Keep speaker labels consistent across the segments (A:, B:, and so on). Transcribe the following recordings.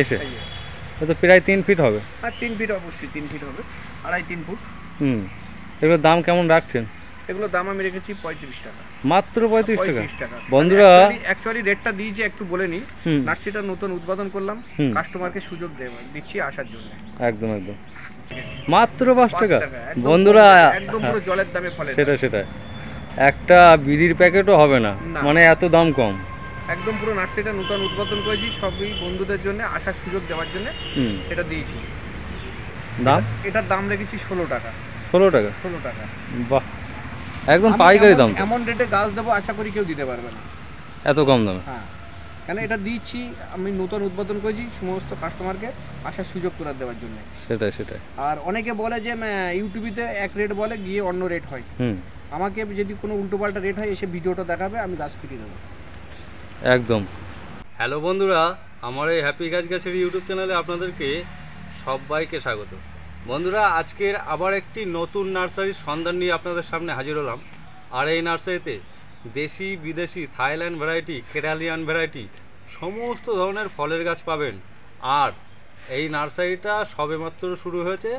A: এসে তো প্রায় 3 ফিট হবে।
B: হ্যাঁ 3 ফিট অবশ্যই 3 ফিট হবে, 2.5-3 ফুট।
A: এগুলোর দাম কেমন রাখছেন?
B: এগুলোর দাম আমি রেখেছি 35 টাকা।
A: মাত্র 35
B: টাকা।
A: বন্ধুরা
B: অ্যাকচুয়ালি রেটটা দিয়েছি একটু বলে নিই, নার্সারিটা নতুন উদ্বোধন করলাম, কাস্টমারকে সুযোগ দিচ্ছি আসার জন্য।
A: একদম একদম মাত্র 5 টাকা বন্ধুরা,
B: একদম পুরো জলের দামে ফলে।
A: সেটা একটা বিড়ির প্যাকেটও হবে না, মানে এত দাম কম।
B: একদম পুরো নার্সারিটা নতুন উদ্বোধন করেছি, সবই বন্ধুদের জন্য আসার সুযোগ দেওয়ার জন্য এটা দিয়েছি।
A: দাম
B: এটার দাম রেখেছি 16 টাকা।
A: 16 টাকা?
B: 16 টাকা।
A: বাহ, একদম পাইকারি দাম।
B: এমন রেটে গাছ দেবো আশা করি কেউ দিতে পারবে না,
A: এত কম দামে।
B: হ্যাঁ, কেন এটা দিচ্ছি আমি নতুন উদ্বোধন করেছি সমস্ত কাস্টমারকে আসার সুযোগ করে দেওয়ার জন্য।
A: সেটাই।
B: আর অনেকে বলে যে ইউটিউবেতে এক রেট বলে, গিয়ে অন্য রেট হয়। আমাকে যদি কোনো উল্টোপাল্টা রেট হয় এসে ভিডিওটা দেখাবে, আমি গাছ ফিরিয়ে দেবো
A: একদম। হ্যালো বন্ধুরা, আমার এই হ্যাপি গাছের ইউটিউব চ্যানেলে আপনাদেরকে সবাইকে স্বাগত। বন্ধুরা, আজকের আবার একটি নতুন নার্সারির সন্ধান নিয়ে আপনাদের সামনে হাজির হলাম। আর এই নার্সারিতে দেশি বিদেশি থাইল্যান্ড ভ্যারাইটি, কেরালিয়ান ভ্যারাইটি সমস্ত ধরনের ফলের গাছ পাবেন। আর এই নার্সারিটা সবেমাত্র শুরু হয়েছে,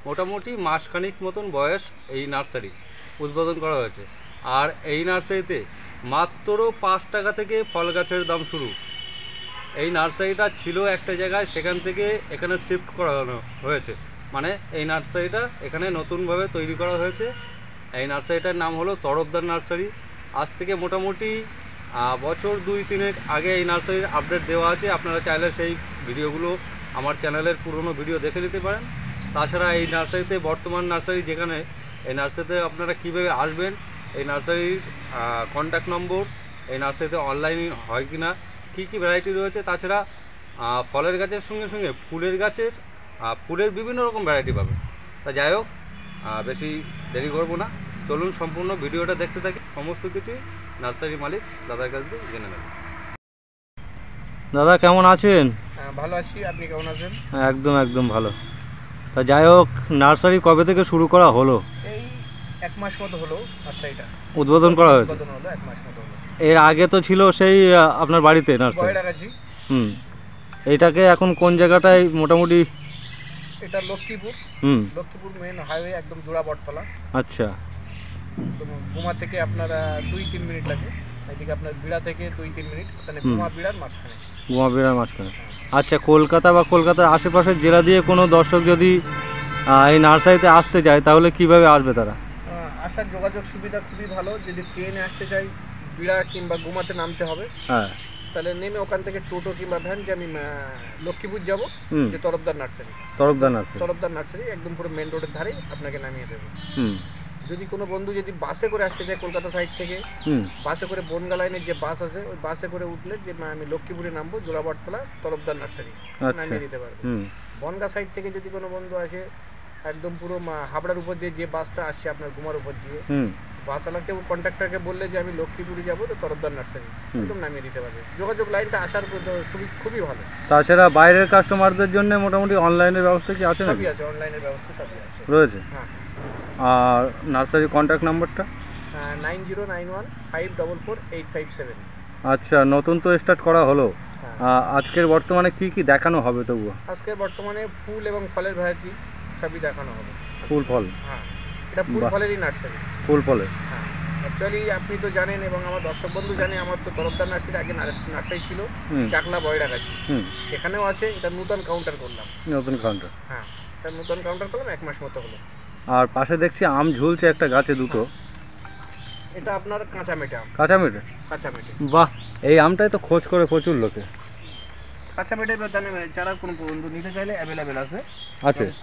A: মোটামুটি মাসখানিক মতন বয়স এই নার্সারি উদ্বোধন করা হয়েছে। আর এই নার্সারিতে মাত্র 5 টাকা থেকে ফল গাছের দাম শুরু। এই নার্সারিটা ছিল একটা জায়গায়, সেখান থেকে এখানে শিফট করানো হয়েছে, মানে এই নার্সারিটা এখানে নতুনভাবে তৈরি করা হয়েছে। এই নার্সারিটার নাম হলো তরফদার নার্সারি। আজ থেকে মোটামুটি বছর 2-3 আগে এই নার্সারির আপডেট দেওয়া আছে, আপনারা চাইলে সেই ভিডিওগুলো আমার চ্যানেলের পুরনো ভিডিও দেখে নিতে পারেন। তাছাড়া এই নার্সারিতে বর্তমান নার্সারি যেখানে, এই নার্সারিতে আপনারা কীভাবে আসবেন, এই নার্সারির কন্ট্যাক্ট নম্বর, এই নার্সারিতে অনলাইন হয় কি না, কী ভ্যারাইটি রয়েছে, তাছাড়া ফলের গাছের সঙ্গে সঙ্গে ফুলের বিভিন্ন রকম ভ্যারাইটি পাবেন। তা যাই হোক, বেশি দেরি করবো না, চলুন সম্পূর্ণ ভিডিওটা দেখতে থাকি। সমস্ত কিছুই নার্সারি মালিক দাদার কাছ থেকে জেনে নেব। দাদা কেমন আছেন?
B: ভালো আছি, আপনি কেমন আছেন?
A: একদম ভালো। তা যাই হোক, নার্সারি কবে থেকে শুরু করা হলো?
B: এই 1 মাস মতো হলো নার্সারিটা
A: উদ্বোধন করা হয়েছে।
B: 1 মাস মতো হলো।
A: এর আগে তো ছিল সেই আপনার বাড়িতে নার্সারি। এইটাকে এখন কোন জায়গাটায় মোটামুটি?
B: এটা লক্ষ্মীপুর মেন হাইওয়ে, একদম জোড়া বটতলা।
A: আচ্ছা,
B: গুমা থেকে আপনারা 2-3 মিনিট লাগে, এদিকে আপনার বিড়া থেকে 2-3 মিনিট, ওখানে গুমা বিড়ার মাঝখানে। আচ্ছা, কলকাতা বা কলকাতার আশেপাশের জেলা দিয়ে কোনো দর্শক যদি এই নার্সারিতে আসতে চায়, তাহলে কিভাবে আসবে তারা? আসার যোগাযোগ সুবিধা খুবই ভালো। যদি ট্রেনে আসতে চাই, বিড়া কিংবা গুমাতে নামতে হবে। হ্যাঁ, তাহলে নেমে ওখান থেকে টোটো কিংবা ভ্যান, যে আমি লক্ষ্মীপুর যাবো, যে তরফদার নার্সারি একদম পুরো মেন রোডের ধারে আপনাকে নামিয়ে দেবো। যদি কোনো বন্ধু যদি বাসে করে আসতে চায় কলকাতা সাইড থেকে, বাসে করে বনগা লাইনের যে বাস আছে, ওই বাসে করে উঠলে যে আমি লক্ষ্মীপুরে নামবো, জোড়াবটতলা তরফদার নার্সারি নামিয়ে দিতে পারবো। বনগা সাইড থেকে যদি কোনো বন্ধু আসে, একদম পুরো হাবড়ার উপর দিয়ে যে বাসটা আসছে আপনার গুমার উপর দিয়ে, বাসওয়ালাকে কন্ট্রাক্টরকে বললে যে আমি লক্ষ্মীপুরে যাবো, তো তরফদার নার্সারি একদম নামিয়ে দিতে পারবে। যোগাযোগ লাইনটা আসার খুবই ভালো।
A: তাছাড়া বাইরের কাস্টমারদের জন্য মোটামুটি অনলাইনের ব্যবস্থা কি আছে?
B: সবই আছে, অনলাইনের ব্যবস্থা সবই আছে,
A: রয়েছে।
B: হ্যাঁ।
A: আর নার্সারি কন্ট্যাক্ট নাম্বারটা?
B: 9091544857।
A: আচ্ছা, নতুন তো স্টার্ট করা হলো। আজকের বর্তমানে কি দেখানো হবে তবুও?
B: আজকের বর্তমানে ফুল এবং ফলের ভ্যারাইটি সবই দেখানো হবে।
A: ফুল ফল?
B: হ্যাঁ, এটা ফুল ফলেরই নার্সারি।
A: ফুল ফলের?
B: হ্যাঁ, অ্যাকচুয়ালি আপনি তো জানেন এবং আমার দর্শক বন্ধু জানে, আমার তো তরফদার নার্সারি আগে নার্সারি ছিল চাকলা বয়রাগাছি, সেখানেও আছে। এটা নতুন কাউন্টার করলাম। হ্যাঁ, এটা নতুন কাউন্টার করলাম, 1 মাস মতো হলো।
A: আর পাশে দেখছি আম ঝুলছে একটা গাছে, দুটো।
B: এটা আপনার কাঁচামেটে আম।
A: কাঁচামেটে? বাহ, এই আমটাই তো খোঁজ করে প্রচুর লোকে।
B: কাঁচামেটের চারা কোনো বন্ধু নিতে চাইলে অ্যাভেলেবেল আছে।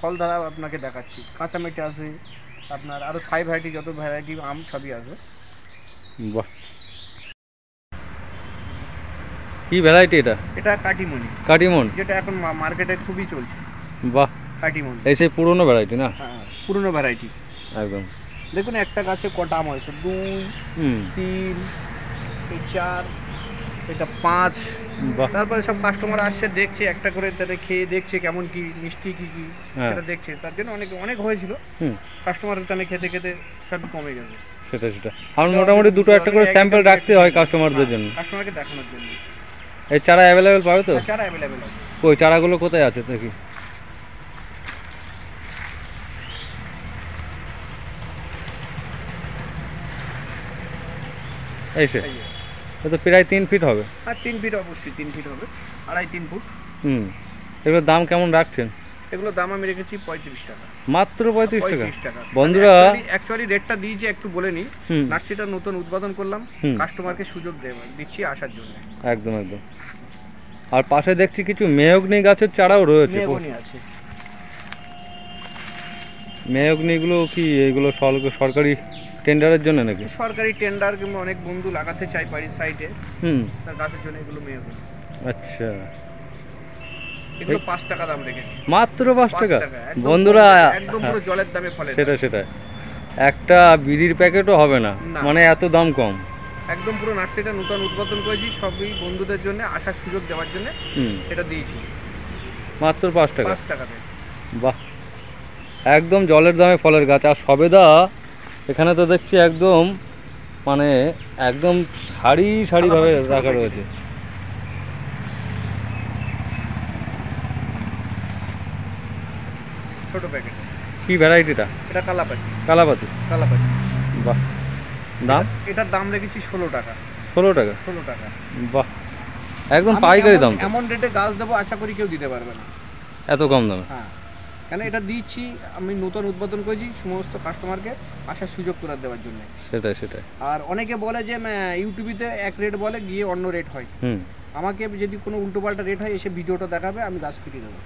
B: ফল দ্বারা আপনাকে দেখাচ্ছি, কাঁচামেটে আছে আপনার, আরও থাই ভ্যারাইটি, যত ভ্যারাইটি আম সবই আছে।
A: বাহ, কি ভ্যারাইটি এটা?
B: এটা কাটিমন, যেটা এখন মার্কেটে খুবই চলছে।
A: বাহ,
B: কাটিমন
A: এই সেই পুরনো ভ্যারাইটি না?
B: হ্যাঁ, পুরনো ভ্যারাইটি
A: একদম।
B: দেখুন একটা গাছে কটা আম হয়েছে, 2, 3, 4, এটা 5। তারপরে সব কাস্টমার আসছে, দেখছে একটা করে, তাদের খেয়ে দেখছে কেমন কি মিষ্টি কি সেটা দেখছে। তার জন্য অনেক হয়েছিল, কাস্টমার তাহলে খেতে সবই কমে গেছে।
A: সেটা আর মোটামুটি 2-1 করে স্যাম্পল রাখতে হয় কাস্টমারদের জন্য,
B: কাস্টমারকে দেখানোর জন্য।
A: এই চারা অ্যাভেলেবেল পাবে তো?
B: চারা অ্যাভেলেবেল আছে।
A: ওই চারাগুলো কোথায় আছে দেখি? এই সে, তো প্রায় 3 ফিট হবে।
B: আর 3 ফিট অবশ্যই 3 ফিট হবে, 2.5-3 ফুট।
A: এগুলোর দাম কেমন রাখছেন?
B: এগুলোর দাম আমি রেখেছি 35 টাকা।
A: মাত্র 35
B: টাকা।
A: বন্ধুরা
B: অ্যাকচুয়ালি রেটটা দিয়েছি একটু বলে নিই, নার্সারিটা নতুন উদ্বোধন করলাম, কাস্টমারকে সুযোগ দিচ্ছি আসার জন্য।
A: একদম একদম। আর পাশে দেখছি কিছু মেহগনি গাছের চারাও রয়েছে।
B: মেহগনি আছে।
A: মেহগনিগুলো কি এগুলো সরকারি টেন্ডারের জন্য নাকি?
B: সরকারি টেন্ডার কিংবা অনেক বন্ধু লাগাতে চায় বাড়ির সাইডে, তার গাছের জন্য এগুলো মেহগনি।
A: আচ্ছা,
B: এগুলো 5 টাকা দাম রেখেছি।
A: মাত্র 5 টাকা বন্ধুরা,
B: একদম পুরো জলের দামে ফলে।
A: সেটা একটা বিড়ির প্যাকেটও হবে না, মানে এত দাম কম।
B: একদম পুরো নার্সারিটা নতুন উদ্বোধন করেছি, সবই বন্ধুদের জন্য আসার সুযোগ দেওয়ার জন্য এটা দিয়েছি
A: মাত্র 5 টাকা।
B: 5 টাকাতে।
A: বাহ, একদম জলের দামে ফলের গাছ। আর সবেদা এখানে তো দেখছি একদম মানে একদম সারিভাবে রাখা রয়েছে।
B: ছোট প্যাকেট।
A: কি ভ্যারাইটিটা?
B: এটা কালাপাতি।
A: কালাপাতি। বাহ, দাম?
B: এটার দাম রেখেছি 16 টাকা।
A: 16 টাকা?
B: 16 টাকা।
A: বাহ, একদম পাইকারি দাম।
B: এমন রেটে গাছ দেবো আশা করি কেউ দিতে পারবে না,
A: এত কম দামে।
B: হ্যাঁ, কেন এটা দিচ্ছি আমি নতুন উদ্বোধন করেছি সমস্ত কাস্টমারকে আসার সুযোগ করে দেওয়ার জন্য। সেটাই। আর অনেকে বলে যে ইউটিউবেতে এক রেট বলে, গিয়ে অন্য রেট হয়। আমাকে যদি কোনো উল্টোপাল্টা রেট হয় এসে ভিডিওটা দেখাবে, আমি গাছ ফিরিয়ে দেবো।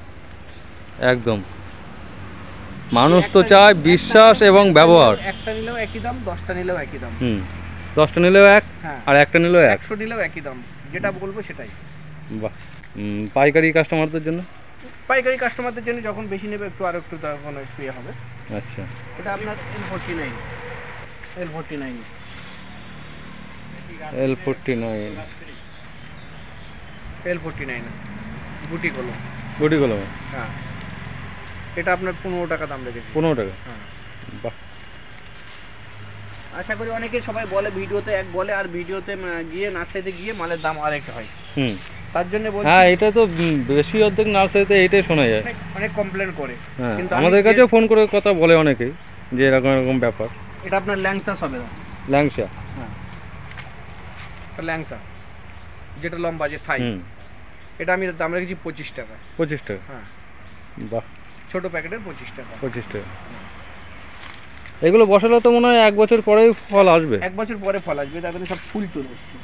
A: একদম, মানুষ তো চায় বিশ্বাস এবং ব্যবহার।
B: একটা নিলেও একই দাম, 10টা নিলেও একই দাম।
A: 10টা নিলেও এক, আর একটা নিলেও এক,
B: 100 নিলেও একই দাম, যেটা বলবো সেটাই।
A: বাহ, পাইকারি কাস্টমারদের জন্য?
B: পাইকারি কাস্টমারদের জন্য যখন বেশি নেবে একটু আর একটু তখন একটু ইয়ে হবে।
A: আচ্ছা,
B: এটা আপনার L49। গুটি কলম। হ্যাঁ, এটা আপনার 15 টাকা দাম রেখেছি।
A: 15 টাকা?
B: হ্যাঁ।
A: বাহ,
B: আশা করি অনেকে সবাই বলে ভিডিওতে এক বলে, আর ভিডিওতে গিয়ে নার্সারিতে গিয়ে মালের দাম আরেকটা হয়। তার জন্য বলছি।
A: হ্যাঁ, এটা তো বেশি অর্ধেক নার্সারিতে এইটাই শোনা যায়,
B: অনেক কমপ্লেন করে।
A: কিন্তু আমাদের কাছেও ফোন করে কথা বলে অনেকেই যে এরকম ব্যাপার।
B: এটা আপনার ল্যাংসা হবে না?
A: ল্যাংসা?
B: হ্যাঁ, ল্যাংসা যেটা লম্বা যে থাই, এটা আমি দাম রেখেছি 25 টাকা।
A: 25 টাকা?
B: হ্যাঁ।
A: বাহ,
B: ছোট প্যাকেটের 25 টাকা।
A: 25 টাকা। এগুলো বসালে তো মনে হয় 1 বছর পরেই ফল আসবে।
B: 1 বছর পরে ফল আসবে, তারপরে সব ফুল চলে এসছে।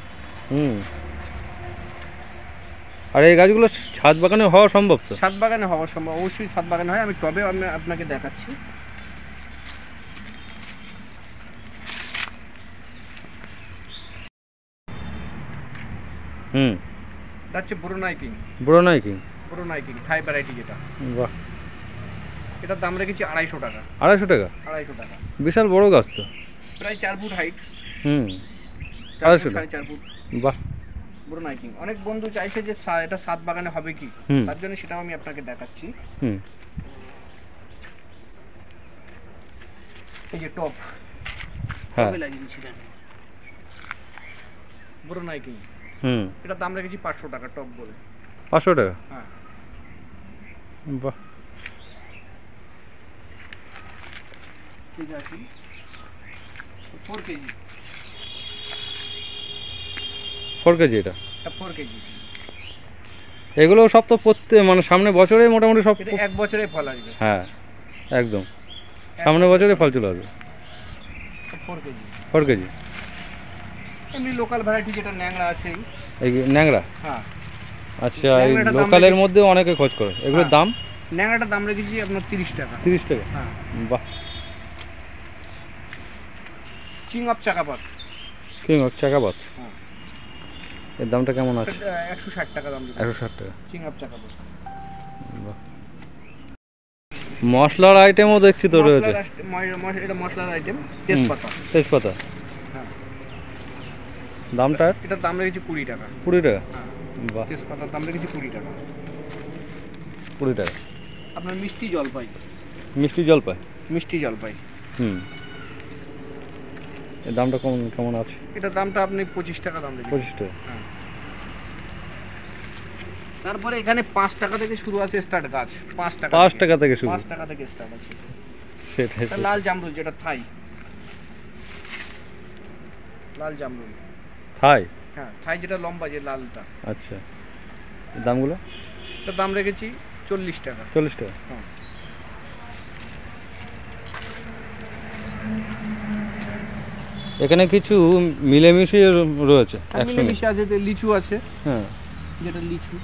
A: আর এই গাছগুলো ছাদ বাগানে হওয়া সম্ভব? তো
B: ছাদ বাগানে হওয়া সম্ভব, অবশ্যই ছাদ বাগানে হয়। আমি টবে আপনাকে দেখাচ্ছি। হচ্ছে ব্রুনাই কিং থাই ভ্যারাইটি যেটা।
A: বাহ,
B: এটার দাম রেখেছি 250 টাকা।
A: 250 টাকা?
B: 250 টাকা।
A: বিশাল বড় গাছ তো,
B: প্রায় 4 ফুট হাইট।
A: 250
B: ফুট।
A: বাহ,
B: ব্রুনাই কিং। অনেক বন্ধু চাইছে যে এটা ছাদ বাগানে হবে কি, তার জন্য সেটাও আমি আপনাকে দেখাচ্ছি। এই যে টপ, টবে লাগিয়েছি ব্রুনাই কিং। এটা দাম রেখেছি 500 টাকা টপ বলে।
A: 500 টাকা?
B: হ্যাঁ।
A: বাহ,
B: ঠিক আছে। 4 কেজি।
A: 4 কেজি? এটা
B: 4 কেজি।
A: এগুলো সব তো মানে সামনে বছরে মোটামুটি সব
B: 1 বছরে ফল আসবে।
A: হ্যাঁ, একদম সামনে বছরে ফল চলে আসবে।
B: 4 কেজি।
A: 4 কেজি?
B: এমনি লোকাল ভ্যারাইটি যেটা ন্যাংরা আছে।
A: এই ন্যাংরা?
B: হ্যাঁ।
A: আচ্ছা, এই লোকালের মধ্যে অনেকে খোঁজ করে। এগুলোর দাম?
B: ন্যাংরাটার দাম রেখেছি আপনার 30 টাকা।
A: 30 টাকা?
B: হ্যাঁ।
A: বাহ,
B: কিং অফ চাকাপাত।
A: হ্যাঁ, এর দামটা কেমন আছে?
B: 160 টাকা দাম।
A: 160 টাকা?
B: কিং অফ চাকাপাত।
A: বাহ, মশলার আইটেমও দেখছি তো রয়েছে।
B: এটা মশলার আইটেম,
A: তেজপাতা।
B: হ্যাঁ।
A: দামটা?
B: এটার দাম রেখেছি 20 টাকা।
A: 20 টাকা?
B: হ্যাঁ।
A: বাহ,
B: তেজপাতার দাম রেখেছি 20 টাকা।
A: 20 টাকা।
B: আপনার মিষ্টি জলপাই।
A: মিষ্টি জলপাই? এর দামটা কেমন আছে?
B: এটার দামটা আপনি 25 টাকা দাম রেখেছি।
A: 25 টাকা?
B: হ্যাঁ। তারপরে এখানে 5 টাকা থেকে শুরু আছে স্টার্ট গাছ, 5 টাকা
A: 5 টাকা থেকে শুরু।
B: 5 টাকা থেকে স্টার্ট আছে।
A: সেটাই
B: এটা লাল জামরুল, যেটা থাই লাল জামরুল।
A: থাই।
B: হ্যাঁ, থাই যেটা লম্বা, যে লালটা।
A: আচ্ছা, দামগুলো?
B: এটার দাম রেখেছি 40 টাকা।
A: 40 টাকা।
B: হ্যাঁ,
A: এখানে কিছু মিলেমিশে রয়েছে একসঙ্গে।
B: মিলেমিশে আছে, যে লিচু আছে,
A: হ্যাঁ,
B: যেটা লিচু।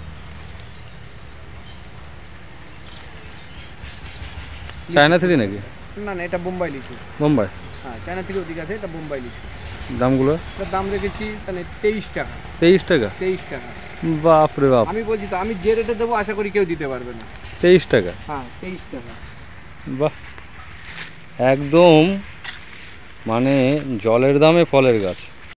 A: চায়না থেকে নাকি?
B: না না, এটা বোম্বাই লিচু।
A: বোম্বাই।
B: হ্যাঁ, চায়না থেকে ওদিকে আছে, এটা বোম্বাই লিচু।
A: দামগুলো?
B: এটার দাম রেখেছি তাহলে 23 টাকা।
A: 23 টাকা?
B: 23 টাকা।
A: বাপ রে বাপ!
B: আমি বলছি তো, আমি যে রেটে দেবো আশা করি কেউ দিতে পারবে না।
A: 23 টাকা?
B: হ্যাঁ, 23 টাকা।
A: বাহ, একদম মানে জলের দামে ফলের গাছ।